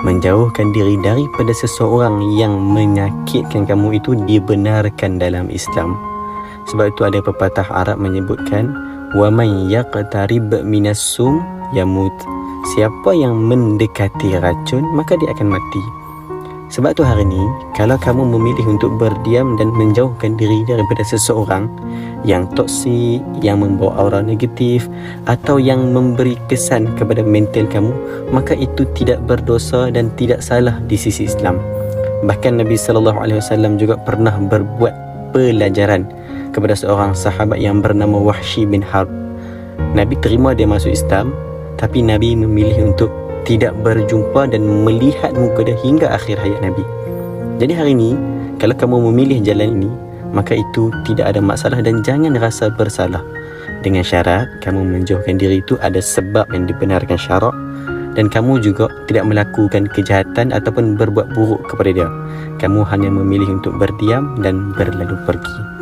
menjauhkan diri daripada seseorang yang menyakitkan kamu itu dibenarkan dalam Islam. Sebab itu ada pepatah Arab menyebutkan, wa man yaqtarib minas sum yamut. Siapa yang mendekati racun, maka dia akan mati. Sebab tu hari ni, kalau kamu memilih untuk berdiam dan menjauhkan diri daripada seseorang yang toksik, yang membawa aura negatif atau yang memberi kesan kepada mental kamu, maka itu tidak berdosa dan tidak salah di sisi Islam. Bahkan Nabi SAW juga pernah berbuat pelajaran kepada seorang sahabat yang bernama Wahsy bin Harb. Nabi terima dia masuk Islam, tapi Nabi memilih untuk tidak berjumpa dan melihat muka dia hingga akhir hayat Nabi. Jadi hari ini, kalau kamu memilih jalan ini, maka itu tidak ada masalah dan jangan rasa bersalah. Dengan syarat kamu menjauhkan diri itu ada sebab yang dibenarkan syarak, dan kamu juga tidak melakukan kejahatan ataupun berbuat buruk kepada dia. Kamu hanya memilih untuk berdiam dan berlalu pergi.